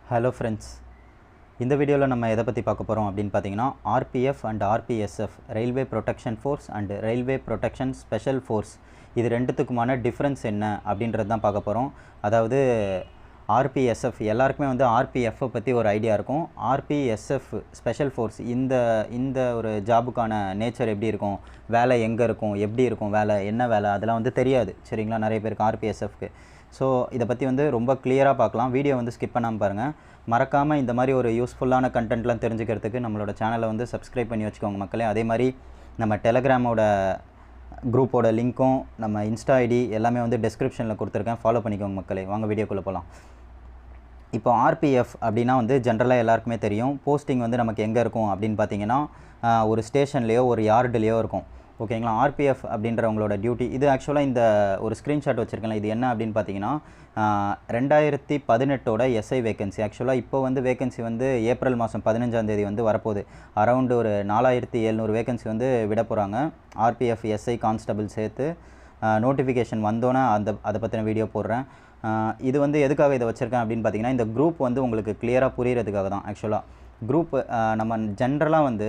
Hello friends, இந்த வீடியோவில் நம்ம எதை பற்றி பார்க்க போகிறோம் அப்படின்னு பார்த்தீங்கன்னா RPF and RPSF railway protection force and railway protection special force இது ரெண்டுத்துக்குமான டிஃப்ரென்ஸ் என்ன அப்படின்றது தான் பார்க்க போகிறோம். அதாவது ஆர்பிஎஸ்எஃப் எல்லாருக்குமே வந்து ஆர்பிஎஃப்பை பற்றி ஒரு ஐடியா இருக்கும். ஆர்பிஎஸ்எஃப் ஸ்பெஷல் ஃபோர்ஸ் இந்த ஒரு ஜாபுக்கான நேச்சர் எப்படி இருக்கும், வேலை எங்கே இருக்கும், எப்படி இருக்கும், வேலை என்ன வேலை அதெல்லாம் வந்து தெரியாது. சரிங்களா, நிறைய பேருக்கு ஆர்பிஎஸ்எஃப்க்கு. ஸோ இதை பற்றி வந்து ரொம்ப கிளியராக பார்க்கலாம். வீடியோ வந்து ஸ்கிப் பண்ணாமல் பாருங்கள். மறக்காமல் இந்த மாதிரி ஒரு யூஸ்ஃபுல்லான கண்டென்ட்லாம் தெரிஞ்சுக்கிறதுக்கு நம்மளோட சேனலை வந்து சப்ஸ்கிரைப் பண்ணி வச்சுக்கோங்க மக்களே. அதே மாதிரி நம்ம டெலகிராமோட குரூப்போட லிங்க்கும் நம்ம இன்ஸ்டா ஐடி எல்லாமே வந்து டிஸ்கிரிப்ஷனில் கொடுத்துருக்கேன், ஃபாலோ பண்ணிக்கோங்க மக்களே. வாங்க வீடியோக்குள்ளே போகலாம். இப்போ ஆர்பிஎஃப் அப்படின்னா வந்து ஜென்ரலாக எல்லாருக்குமே தெரியும். போஸ்டிங் வந்து நமக்கு எங்கே இருக்கும் அப்படின்னு பார்த்தீங்கன்னா ஒரு ஸ்டேஷன்லேயோ ஒரு யார்டுலேயோ இருக்கும். ஓகேங்களா. ஆர்பிஎஃப் அப்படின்றவங்களோட டியூட்டி இது. ஆக்சுவலாக இந்த ஒரு ஸ்க்ரீன்ஷாட் வச்சுருக்கேன். இது என்ன அப்படின்னு பார்த்தீங்கன்னா 2018 எஸ்ஐ வேகன்சி. ஆக்சுவலாக இப்போ வந்து வேகன்சி வந்து ஏப்ரல் மாதம் 15ஆம் தேதி வந்து வரப்போகுது. அரௌண்டு ஒரு 4700 வேகன்சி வந்து விட போகிறாங்க. ஆர்பிஎஃப் எஸ்ஐ கான்ஸ்டபிள் சேர்த்து நோட்டிஃபிகேஷன் வந்தோன்னே அதை பற்றின வீடியோ போடுறேன். இது வந்து எதுக்காக இதை வச்சுருக்கேன் அப்படின்னு பார்த்தீங்கன்னா இந்த குரூப் வந்து உங்களுக்கு கிளியராக புரிகிறதுக்காக தான். ஆக்சுவலாக குரூப் நம்ம ஜென்ரலாக வந்து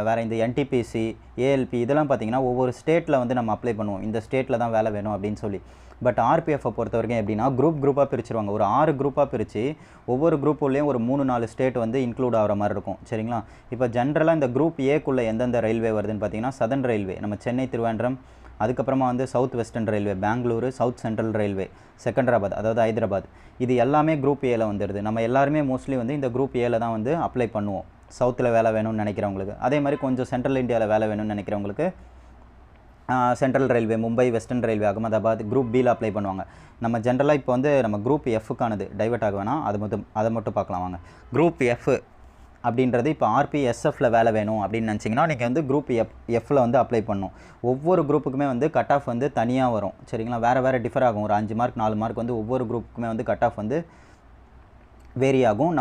வேறு இந்த என்டிபிசி ஏஎல்பி இதெல்லாம் பார்த்திங்கன்னா ஒவ்வொரு ஸ்டேட்டில் வந்து நம்ம அப்ளை பண்ணுவோம். இந்த ஸ்டேட்டில் தான் வேலை வேணும் அப்படின்னு சொல்லி. பட் ஆர்பிஎஃப்பை பொறுத்த வரைக்கும் எப்படின்னா குரூப்பாக பிரிச்சுருவாங்க. ஒரு 6 குரூப்பாக பிரித்து ஒவ்வொரு குரூப்புலேயும் ஒரு 3-4 ஸ்டேட் வந்து இன்க்ளூட் ஆகிற மாதிரி இருக்கும். சரிங்களா. இப்போ ஜென்ரலாக இந்த குரூப் ஏக்குள்ளே எந்தெந்த ரயில்வே வருதுன்னு பார்த்தீங்கன்னா சதர்ன் ரயில்வே நம்ம சென்னை திருவனந்தபுரம், அதுக்கப்புறமா வந்து south western railway Bengaluru, south central railway Secunderabad அதாவது ஹைதராபாத், இது எல்லாமே குரூப் ஏல வந்துடுது. நம்ம எல்லாருமே மோஸ்ட்லி வந்து இந்த குரூப் ஏல தான் வந்து அப்ளை பண்ணுவோம். சவுத்தில் வேலை வேணும்னு நினைக்கிறவங்களுக்கு, அதே மாதிரி கொஞ்சம் சென்ட்ரல் இந்தியாவில் வேலை வேணும்னு நினைக்கிறவங்களுக்கு central railway Mumbai, western railway Ahmedabad group பியில் அப்ளை பண்ணுவாங்க. நம்ம ஜென்ரலாக இப்போ வந்து நம்ம குரூப் எஃப்க்கானது டைவர்ட் ஆக வேணாம், அதை மட்டும் பார்க்கலாம் வாங்க. குரூப் எஃப் அப்படின்றது இப்போ ஆர்பிஎஸ்எஃப்பில் வேலை வேணும் அப்படின்னு நினச்சிங்கன்னா நீங்கள் வந்து குரூப் எஃப்பில் வந்து அப்ளை பண்ணணும். ஒவ்வொரு குரூப்புக்குமே வந்து கட் ஆஃப் வந்து தனியாக வரும். சரிங்களா. வேறு டிஃபர் ஆகும். ஒரு 5 மார்க் 4 மார்க் வந்து ஒவ்வொரு குரூப்புக்குமே வந்து கட் ஆஃப் வந்து வேரி ஆகும்.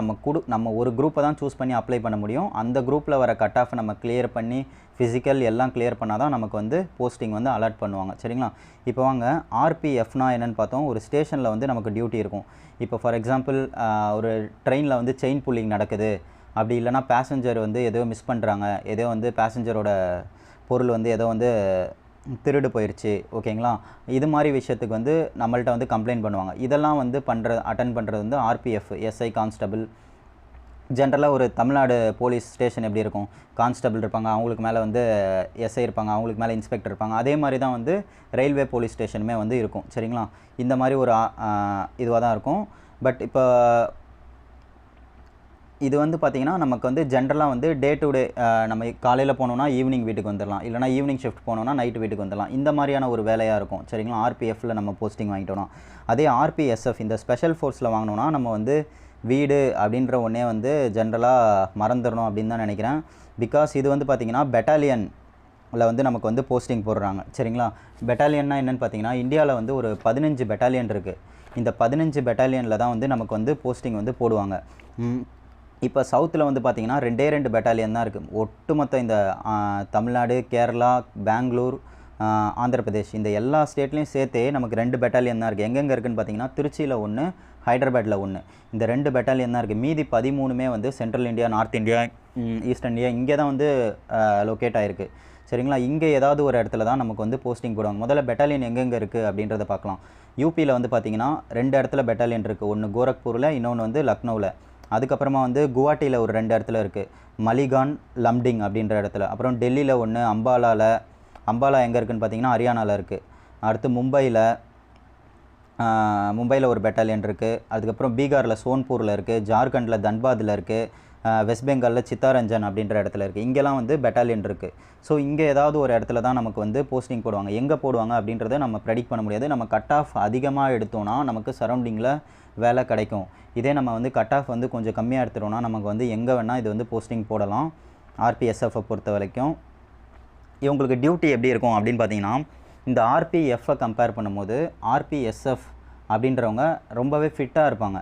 நம்ம ஒரு குரூப்பை தான் சூஸ் பண்ணி அப்ளை பண்ண முடியும். அந்த குரூப்பில் வர கட் ஆஃப் நம்ம கிளியர் பண்ணி ஃபிசிக்கல் எல்லாம் கிளியர் பண்ணால் தான் நமக்கு வந்து போஸ்டிங் வந்து அலாட் பண்ணுவாங்க. சரிங்களா. இப்போ வாங்க ஆர்பிஎஃப்னா என்னென்னு பார்த்தோம். ஒரு ஸ்டேஷனில் வந்து நமக்கு டியூட்டி இருக்கும். இப்போ ஃபார் எக்ஸாம்பிள் ஒரு ட்ரெயினில் வந்து செயின் புல்லிங் நடக்குது, அப்படி இல்லைனா பேசஞ்சர் வந்து ஏதோ மிஸ் பண்ணுறாங்க, ஏதோ வந்து பேசஞ்சரோட பொருள் வந்து ஏதோ வந்து திருடு போயிடுச்சு. ஓகேங்களா. இது மாதிரி விஷயத்துக்கு வந்து நம்மள்ட்ட வந்து கம்ப்ளைண்ட் பண்ணுவாங்க. இதெல்லாம் வந்து அட்டன் பண்ணுறது வந்து ஆர்பிஎஃப் எஸ்ஐ கான்ஸ்டபிள். ஜென்ரலாக ஒரு தமிழ்நாடு போலீஸ் ஸ்டேஷன் எப்படி இருக்கும், கான்ஸ்டபிள் இருப்பாங்க, அவங்களுக்கு மேலே வந்து எஸ்ஐ இருப்பாங்க, அவங்களுக்கு மேலே இன்ஸ்பெக்டர் இருப்பாங்க. அதே மாதிரி தான் வந்து ரயில்வே போலீஸ் ஸ்டேஷனுமே வந்து இருக்கும். சரிங்களா. இந்த மாதிரி ஒரு இதுவாக தான் இருக்கும். பட் இப்போ இது வந்து பார்த்திங்கன்னா நமக்கு வந்து ஜென்ரலாக வந்து டே டு டே நம்ம காலையில் போனோன்னா ஈவினிங் வீட்டுக்கு வந்துடலாம், இல்லைனா ஈவினிங் ஷிஃப்ட் போனோன்னா நைட்டு வீட்டுக்கு வந்துடலாம். இந்த மாதிரியான ஒரு வேலையாக இருக்கும். சரிங்களா. ஆர்பிஎஃப்பில் நம்ம போஸ்டிங் வாங்கிட்டோன்னா. அதே ஆர்பிஎஸ்எஃப் இந்த ஸ்பெஷல் ஃபோர்ஸில் வாங்கினோன்னா நம்ம வந்து வீடு அப்படின்ற ஒன்றே வந்து ஜென்ரலாக மறந்துடணும் அப்படின்னு தான் நினைக்கிறேன். பிகாஸ் இது வந்து பார்த்திங்கன்னா பெட்டாலியனில் வந்து நமக்கு வந்து போஸ்டிங் போடுறாங்க. சரிங்களா. பெட்டாலியன்னா என்னென்னு பார்த்தீங்கன்னா இந்தியாவில் வந்து ஒரு 15 பெட்டாலியன் இருக்குது. இந்த 15 பெட்டாலியனில் தான் வந்து நமக்கு வந்து போஸ்டிங் வந்து போடுவாங்க. இப்போ சவுத்தில் வந்து பார்த்திங்கன்னா 2 பெட்டாலியன் தான் இருக்குது. ஒட்டுமொத்த இந்த தமிழ்நாடு, கேரளா, பெங்களூர், ஆந்திர பிரதேஷ் இந்த எல்லா ஸ்டேட்லேயும் சேர்த்தே நமக்கு 2 பெட்டாலியன் தான் இருக்குது. எங்கெங்கே இருக்குதுன்னு பார்த்தீங்கன்னா திருச்சியில் 1, ஹைதராபாத்தில் 1. இந்த 2 பெட்டாலியன் தான் இருக்குது. மீதி 13 வந்து central India, north India, east India இங்கே தான் வந்து லொக்கேட் ஆகிருக்கு. சரிங்களா. இங்கே ஏதாவது ஒரு இடத்துல தான் நமக்கு வந்து போஸ்டிங் போடுவாங்க. முதல்ல பெட்டாலியன் எங்கெங்கே இருக்குது அப்படின்றத பார்க்கலாம். யூபியில் வந்து பார்த்திங்கன்னா 2 இடத்துல பெட்டாலியன் இருக்குது. ஒன்று கோரக்பூரில், இன்னொன்று வந்து லக்னோவில். அதுக்கப்புறமா வந்து குவாஹாட்டியில் ஒரு 2 இடத்துல இருக்குது, மலிகான், லம்டிங் அப்படின்ற இடத்துல. அப்புறம் டெல்லியில் 1, அம்பாலா எங்கே இருக்குதுன்னு பார்த்தீங்கன்னா ஹரியானாவில் இருக்குது. அடுத்து மும்பையில் ஒரு பெட்டாலியன் இருக்குது. அதுக்கப்புறம் பீகாரில் சோன்பூரில் இருக்குது, ஜார்க்கண்டில் தன்பாத்தில் இருக்குது, வெஸ்ட் பெங்காலில் சித்தாரஞ்சன் அப்படின்ற இடத்துல இருக்குது. இங்கெல்லாம் வந்து பெட்டாலியன் இருக்குது. ஸோ இங்கே ஏதாவது ஒரு இடத்துல தான் நமக்கு வந்து போஸ்டிங் போடுவாங்க. எங்கே போடுவாங்க அப்படின்றத நம்ம ப்ரெடிக்ட் பண்ண முடியாது. நம்ம கட் ஆஃப் அதிகமாக எடுத்தோன்னா நமக்கு சரௌண்டிங்கில் வேலை கிடைக்கும். இதே நம்ம வந்து கட் ஆஃப் வந்து கொஞ்சம் கம்மியாக எடுத்துட்டோம்னா நமக்கு வந்து எங்கே வேணால் இது வந்து போஸ்டிங் போடலாம். ஆர்பிஎஸ்எஃப்பை பொறுத்த வரைக்கும் இவங்களுக்கு டியூட்டி எப்படி இருக்கும் அப்படின்னு பார்த்தீங்கன்னா இந்த ஆர்பிஎஃப்பை கம்பேர் பண்ணும்போது ஆர்பிஎஸ்எஃப் அப்படின்றவங்க ரொம்பவே ஃபிட்டாக இருப்பாங்க.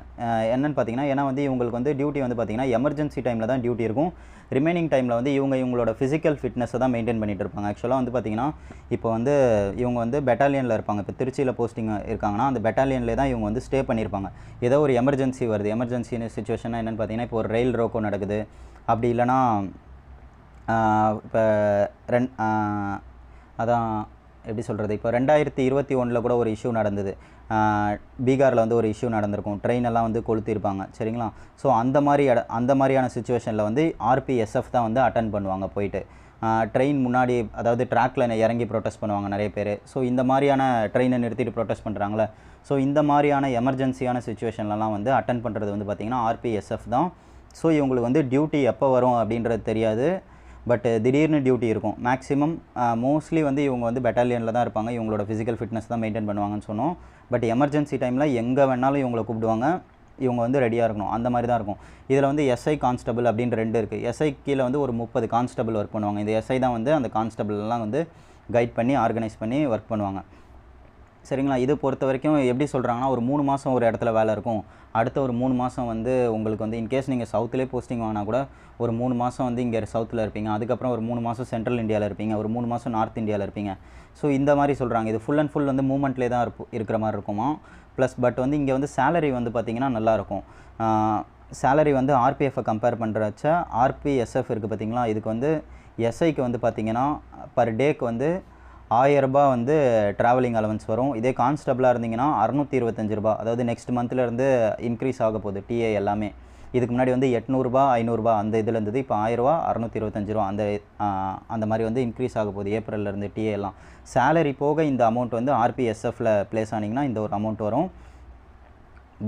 என்னென்னு பார்த்தீங்கன்னா, ஏன்னா வந்து இவங்களுக்கு வந்து டியூட்டி வந்து பார்த்தீங்கன்னா எமர்ஜென்சி டைமில் தான் டியூட்டி இருக்கும். ரிமைனிங் டைமில் வந்து இவங்களோட ஃபிசிக்கல் ஃபிட்னஸை தான் மெயின்டைன் பண்ணிகிட்டு இருப்பாங்க. ஆக்சுவலாக வந்து பார்த்தீங்கன்னா, இப்போ வந்து இவங்க வந்து பெட்டாலியனில் இருப்பாங்க. இப்போ திருச்சியில் போஸ்டிங் இருக்காங்கன்னா அந்த பெட்டாலியன்லேயே தான் இவங்க வந்து ஸ்டே பண்ணியிருப்பாங்க. ஏதோ ஒரு எமர்ஜென்சி வருது, எமர்ஜென்சி சிச்சுவேஷன்னா என்னென்னு பார்த்தீங்கன்னா, இப்போ ஒரு ரயில் ரோக்கோ நடக்குது, அப்படி இல்லைனா இப்போ அதான் எப்படி சொல்கிறது, இப்போ 2021 கூட ஒரு இஷ்யூ நடந்தது. பீகாரில் வந்து ஒரு இஷ்யூ நடந்திருக்கும், ட்ரெயின் எல்லாம் வந்து கொளுத்திருப்பாங்க, சரிங்களா. ஸோ அந்த மாதிரியான சுச்சுவேஷனில் வந்து ஆர்பிஎஸ்எஃப் தான் வந்து அட்டன் பண்ணுவாங்க போயிட்டு. ட்ரெயின் முன்னாடி, அதாவது ட்ராக்கில் இறங்கி ப்ரொட்டஸ்ட் பண்ணுவாங்க நிறைய பேர். ஸோ இந்த மாதிரியான ட்ரெயினை நிறுத்திட்டு ப்ரொட்டஸ்ட் பண்ணுறாங்களே, ஸோ இந்த மாதிரியான எமர்ஜென்சியான சுச்சுவேஷன்லலாம் வந்து அட்டன் பண்ணுறது வந்து பார்த்திங்கன்னா ஆர்பிஎஸ்எஃப் தான். ஸோ இவங்களுக்கு வந்து டியூட்டி எப்போ வரும் அப்படின்றது தெரியாது, பட் திடீர்னு டியூட்டி இருக்கும். மேக்ஸிமம் மோஸ்ட்லி வந்து இவங்க வந்து பெட்டாலியனில் தான் இருப்பாங்க. இவங்களோட ஃபிசிக்கல் ஃபிட்னஸ் தான் மெயின்டைன் பண்ணுவாங்கன்னு சொன்னோம். பட் எமர்ஜென்சி டைமில் எங்கே வேணாலும் இவங்களை கூப்பிடுவாங்க, இவங்க வந்து ரெடியாக இருக்கணும். அந்த மாதிரி தான் இருக்கும். இதில் வந்து எஸ்ஐ கான்ஸ்டபிள் அப்படின்னு 2 இருக்குது. எஸ்ஐ கீழே வந்து ஒரு 30 கான்ஸ்டபிள் ஒர்க் பண்ணுவாங்க. இந்த எஸ்ஐ தான் வந்து அந்த கான்ஸ்டபிள்லாம் வந்து கைட் பண்ணி ஆர்கனைஸ் பண்ணி ஒர்க் பண்ணுவாங்க, சரிங்களா. இது பொறுத்த வரைக்கும் எப்படி சொல்கிறாங்கன்னா, ஒரு 3 மாதம் ஒரு இடத்துல வேலை இருக்கும், அடுத்த ஒரு 3 மாதம் வந்து உங்களுக்கு வந்து இன்கேஸ் நீங்கள் சவுத்துலேயே போஸ்டிங் வாங்கினா கூட ஒரு 3 மாதம் வந்து இங்கே சவுத்தில் இருப்பீங்க, அதுக்கப்புறம் ஒரு 3 மாதம் சென்ட்ரல் இந்தியாவில் இருப்பீங்க, ஒரு 3 மாதம் நார்த் இந்தியாவில் இருப்பீங்க. ஸோ இந்த மாதிரி சொல்கிறாங்க. இது ஃபுல் அண்ட் ஃபுல் வந்து மூவ்மெண்ட்லேயே தான் இருக்கிற மாதிரி இருக்குமா. ப்ளஸ் பட் வந்து இங்கே வந்து சேலரி வந்து பார்த்திங்கன்னா நல்லாயிருக்கும். சேலரி வந்து ஆர்பிஎஃப்பை கம்பேர் பண்ணுறச்ச ஆர்பிஎஸ்எஃப் இருக்குது பார்த்திங்களா, இதுக்கு வந்து எஸ்ஐக்கு வந்து பார்த்திங்கன்னா பர் டேக்கு வந்து 1000 ரூபாய் வந்து ட்ராவலிங் அலவன்ஸ் வரும். இதே கான்ஸ்டபிளாக இருந்தீங்கன்னா 625 ரூபா, அதாவது நெக்ஸ்ட் மந்த்லேருந்து இன்க்ரீஸ் ஆக போகுது டிஏ எல்லாமே. இதுக்கு முன்னாடி வந்து 800 ரூபா 500 ரூபா அந்த இதில் இருந்தது, இப்போ 1000 ரூபா 625 ரூபா அந்த மாதிரி வந்து இன்க்ரீஸ் ஆக போகுது ஏப்ரல்லேருந்து டிஏ எல்லாம். சேலரி போக இந்த அமௌண்ட் வந்து ஆர்பிஎஸ்எஃப்பில் ப்ளேஸ் ஆனிங்கன்னா இந்த ஒரு அமௌண்ட் வரும்.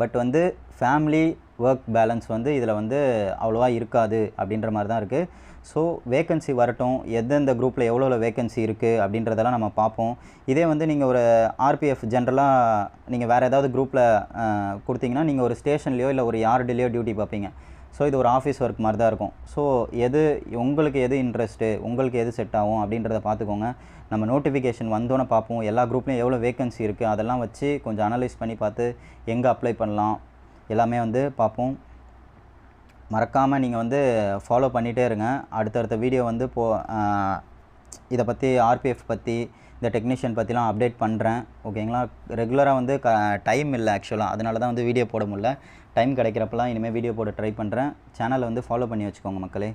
பட் வந்து ஃபேமிலி ஒர்க் பேலன்ஸ் வந்து இதில் வந்து அவ்வளோவா இருக்காது அப்படின்ற மாதிரி தான் இருக்குது. ஸோ வேக்கன்சி வரட்டும், எந்தெந்த குரூப்பில் எவ்வளோ வேக்கன்சி இருக்குது அப்படின்றதெல்லாம் நம்ம பார்ப்போம். இதே வந்து நீங்கள் ஒரு ஆர்பிஎஃப் ஜென்ரலாக நீங்கள் வேறு ஏதாவது குரூப்பில் கொடுத்தீங்கன்னா நீங்கள் ஒரு ஸ்டேஷன்லேயோ இல்லை ஒரு யார்டுலேயோ டியூட்டி பார்ப்பீங்க. ஸோ இது ஒரு ஆஃபீஸ் ஒர்க் மாதிரி தான் இருக்கும். ஸோ உங்களுக்கு எது இன்ட்ரெஸ்ட்டு, உங்களுக்கு எது செட் ஆகும் அப்படின்றத பார்த்துக்கோங்க. நம்ம நோட்டிஃபிகேஷன் வந்தோன்னே பார்ப்போம், எல்லா குரூப்லேயும் எவ்வளோ வேக்கன்சி இருக்குது அதெல்லாம் வச்சு கொஞ்சம் அனலைஸ் பண்ணி பார்த்து எங்கே அப்ளை பண்ணலாம் எல்லாமே வந்து பார்ப்போம். மறக்காமல் நீங்கள் வந்து ஃபாலோ பண்ணிகிட்டே இருங்க. அடுத்தடுத்த வீடியோ வந்து இதை பற்றி ஆர்பிஎஃப் பற்றி இந்த டெக்னீஷியன் பற்றிலாம் அப்டேட் பண்ணுறேன், ஓகேங்களா. ரெகுலராக வந்து டைம் இல்லை ஆக்சுவலாக, அதனால தான் வந்து வீடியோ போட முடியல. டைம் கிடைக்கிறப்பெல்லாம் இனிமேல் வீடியோ போட ட்ரை பண்ணுறேன். சேனலை வந்து ஃபாலோ பண்ணி வச்சுக்கோங்க மக்களே.